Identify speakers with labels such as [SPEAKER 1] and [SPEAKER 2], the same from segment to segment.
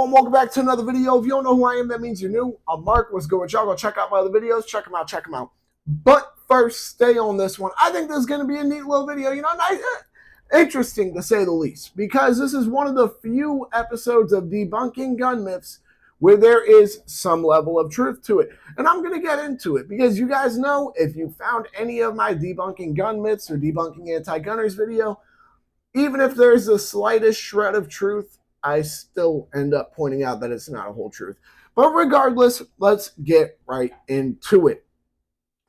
[SPEAKER 1] everyone, welcome back to another video. If you don't know who I am, that means you're new. I'm Mark. What's good with y'all? Go check out my other videos. Check them out. But first, stay on this one. I think this is going to be a neat little video. Nice, interesting to say the least, because this is one of the few episodes of Debunking Gun Myths where there is some level of truth to it. And I'm going to get into it because you guys know, if you found any of my Debunking Gun Myths or Debunking Anti-Gunners video, even if there's the slightest shred of truth, I still end up pointing out that it's not a whole truth. But regardless, let's get right into it.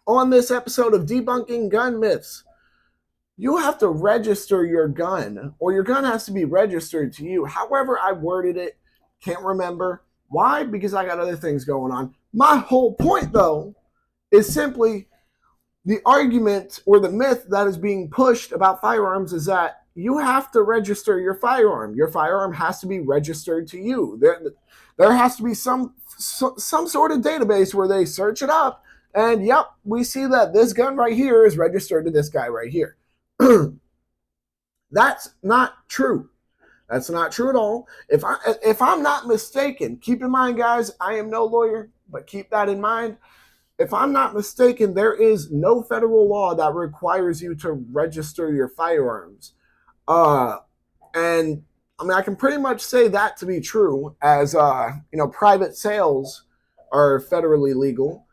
[SPEAKER 1] On this episode of Debunking Gun Myths, you have to register your gun, or your gun has to be registered to you. However I worded it, can't remember. Why? Because I got other things going on. My whole point, though, is simply the argument or the myth that is being pushed about firearms is that you have to register your firearm. Your firearm has to be registered to you. There has to be some sort of database where they search it up, and yep, we see that this gun right here is registered to this guy right here. That's not true. That's not true at all. If I'm not mistaken, keep in mind, guys, I am no lawyer, but keep that in mind. If I'm not mistaken, there is no federal law that requires you to register your firearms. And I mean, I can pretty much say that to be true, as private sales are federally legal.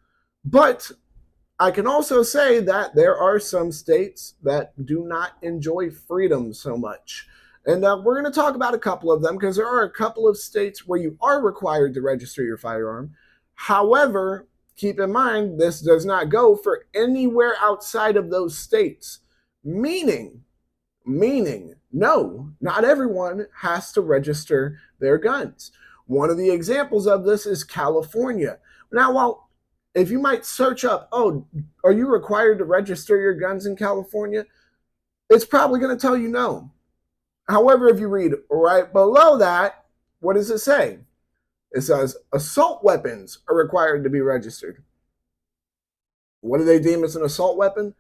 [SPEAKER 1] But I can also say that there are some states that do not enjoy freedom so much. And we're going to talk about a couple of them, because there are a couple of states where you are required to register your firearm. However, keep in mind, this does not go for anywhere outside of those states. Meaning, no, not everyone has to register their guns. One of the examples of this is California. Now, if you might search up, oh, are you required to register your guns in California? It's probably going to tell you no. However, if you read right below that, what does it say? It says assault weapons are required to be registered. What do they deem as an assault weapon?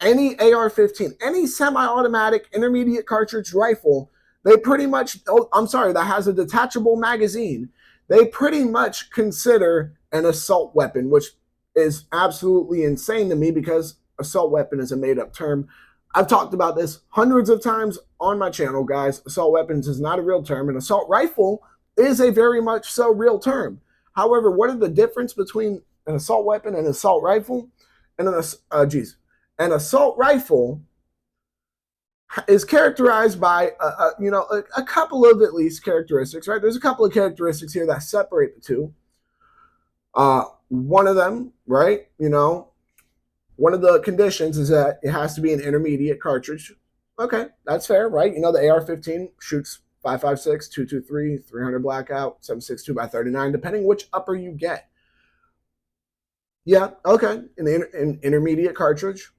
[SPEAKER 1] Any AR-15, any semi-automatic intermediate cartridge rifle, they pretty much, that has a detachable magazine, they pretty much consider an assault weapon, which is absolutely insane to me, because assault weapon is a made-up term. I've talked about this hundreds of times on my channel, guys. Assault weapons is not a real term. An assault rifle is a very much so real term. However, what are the difference between an assault weapon and an assault rifle? And an assault rifle is characterized by a couple of at least characteristics, right? There's a couple of characteristics here that separate the two. One of them, right, one of the conditions is that it has to be an intermediate cartridge. Okay, that's fair, right? The AR-15 shoots 5.56, 223, 300 blackout, 7.62 by 39, depending which upper you get. Yeah, okay, an intermediate cartridge.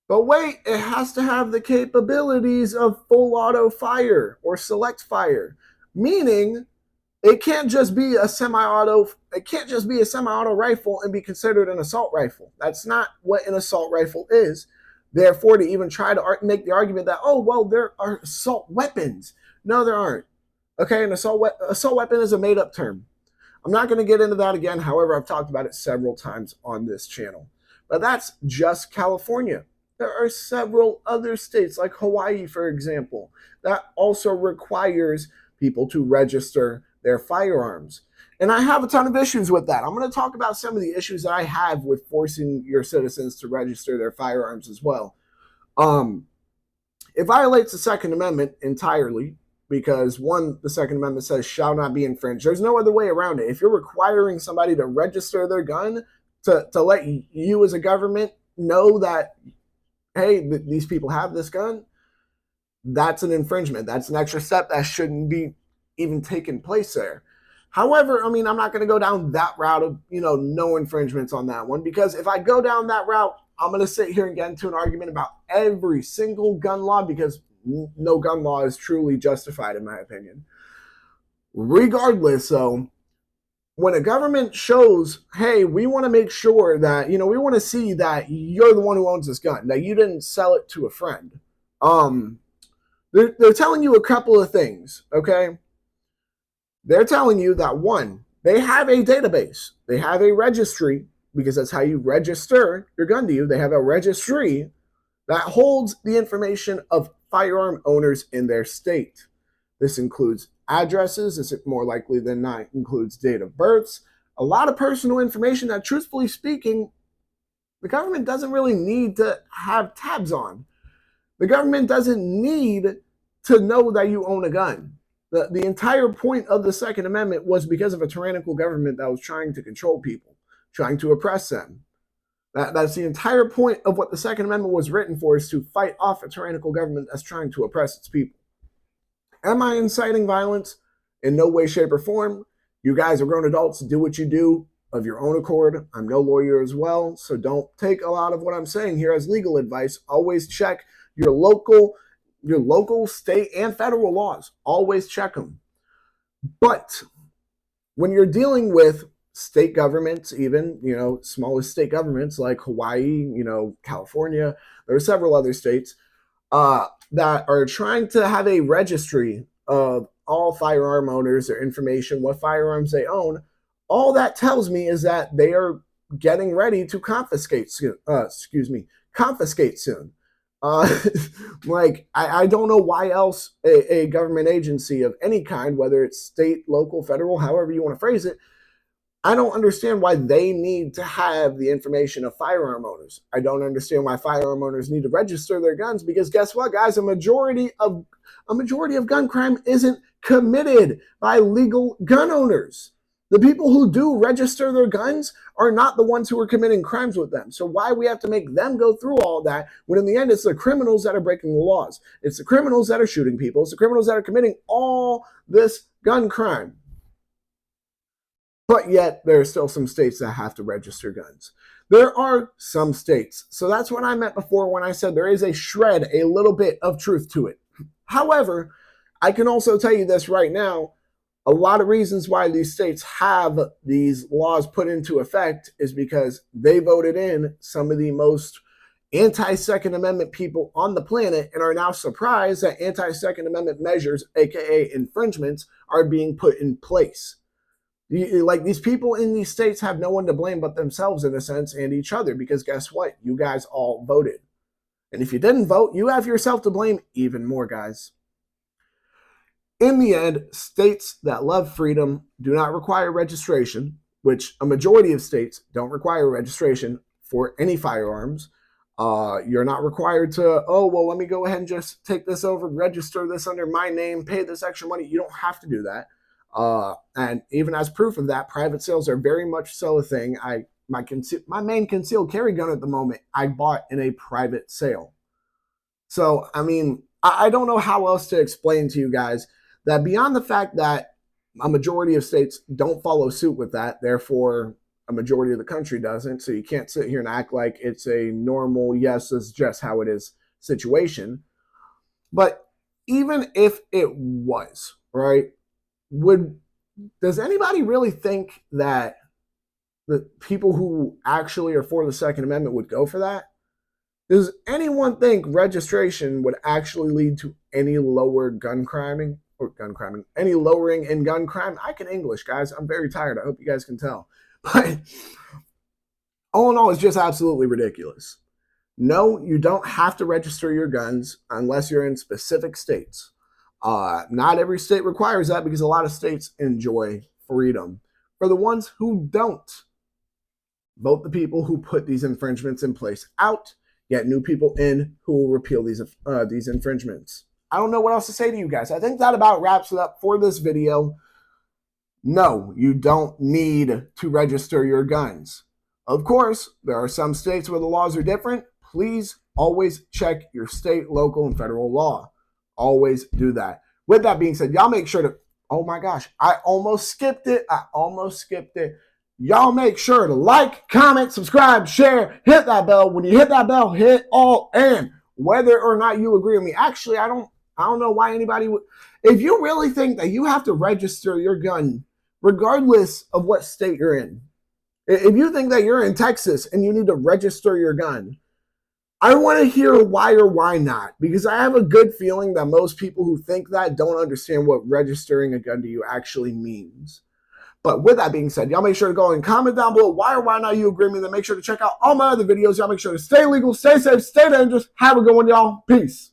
[SPEAKER 1] But wait, it has to have the capabilities of full auto fire or select fire, meaning it can't just be a semi-auto rifle and be considered an assault rifle. That's not what an assault rifle is. Therefore, to even try to make the argument that, oh, well, there are assault weapons. No, there aren't. Okay, an assault weapon is a made-up term. I'm not going to get into that again. However, I've talked about it several times on this channel. But that's just California. There are several other states, like Hawaii, for example, that also requires people to register their firearms. And I have a ton of issues with that. I'm going to talk about some of the issues that I have with forcing your citizens to register their firearms as well. It violates the Second Amendment entirely, because one, the Second Amendment says shall not be infringed. There's no other way around it. If you're requiring somebody to register their gun to let you as a government know that, hey, these people have this gun, that's an infringement. That's an extra step that shouldn't be even taking place there. However, I mean, I'm not going to go down that route of, no infringements on that one, because if I go down that route, I'm going to sit here and get into an argument about every single gun law, because no gun law is truly justified, in my opinion. Regardless, though, when a government shows, hey, we want to make sure that, we want to see that you're the one who owns this gun, that you didn't sell it to a friend. They're telling you a couple of things, okay? They're telling you that one, they have a database, they have a registry, because that's how you register your gun to you. They have a registry that holds the information of firearm owners in their state. This includes addresses, this more likely than not includes date of births, a lot of personal information that, truthfully speaking, the government doesn't really need to have tabs on. The government doesn't need to know that you own a gun. The entire point of the Second Amendment was because of a tyrannical government that was trying to control people, trying to oppress them. That's the entire point of what the Second Amendment was written for, is to fight off a tyrannical government that's trying to oppress its people. Am I inciting violence? In no way, shape, or form. You guys are grown adults. Do what you do of your own accord. I'm no lawyer as well, so don't take a lot of what I'm saying here as legal advice. Always check your local, state, and federal laws. Always check them. But when you're dealing with state governments, even, smallest state governments like Hawaii, California, there are several other states that are trying to have a registry of all firearm owners, their information, what firearms they own. All that tells me is that they are getting ready to confiscate soon. I don't know why else a government agency of any kind, whether it's state, local, federal, however you want to phrase it, I don't understand why they need to have the information of firearm owners. I don't understand why firearm owners need to register their guns, because guess what, guys? A majority of gun crime isn't committed by legal gun owners. The people who do register their guns are not the ones who are committing crimes with them. So why we have to make them go through all that, when in the end it's the criminals that are breaking the laws? It's the criminals that are shooting people. It's the criminals that are committing all this gun crime. But yet, there are still some states that have to register guns. There are some states. So that's what I meant before when I said there is a little bit of truth to it. However, I can also tell you this right now. A lot of reasons why these states have these laws put into effect is because they voted in some of the most anti-Second Amendment people on the planet and are now surprised that anti-Second Amendment measures, aka infringements, are being put in place. Like, these people in these states have no one to blame but themselves, in a sense, and each other, because guess what? You guys all voted. And if you didn't vote, you have yourself to blame even more, guys. In the end, states that love freedom do not require registration, which a majority of states don't require registration for any firearms. You're not required to, let me go ahead and just take this over, register this under my name, pay this extra money. You don't have to do that. And even as proof of that, private sales are very much so a thing. My main concealed carry gun at the moment, I bought in a private sale. So, I mean, I don't know how else to explain to you guys that beyond the fact that a majority of states don't follow suit with that, therefore a majority of the country doesn't. So you can't sit here and act like it's a normal, yes, this is just how it is situation. But even if it was, right, does anybody really think that the people who actually are for the Second Amendment would go for that? Does anyone think registration would actually lead to any lower any lowering in gun crime? I can English, guys. I'm very tired. I hope you guys can tell. But all in all, it's just absolutely ridiculous. No, you don't have to register your guns unless you're in specific states. Not every state requires that, because a lot of states enjoy freedom. For the ones who don't, vote the people who put these infringements in place out, get new people in who will repeal these infringements. I don't know what else to say to you guys. I think that about wraps it up for this video. No, you don't need to register your guns. Of course, there are some states where the laws are different. Please always check your state, local, and federal law. Always do that. With that being said, y'all make sure to, oh my gosh, I almost skipped it. Y'all make sure to like, comment, subscribe, share, hit that bell. When you hit that bell, hit all in. Whether or not you agree with me. Actually, I don't know why anybody would. If you really think that you have to register your gun, regardless of what state you're in, if you think that you're in Texas and you need to register your gun, I want to hear why or why not, because I have a good feeling that most people who think that don't understand what registering a gun to you actually means. But with that being said, y'all make sure to go and comment down below why or why not you agree with me. Then make sure to check out all my other videos. Y'all make sure to stay legal, stay safe, stay dangerous. Have a good one, y'all. Peace.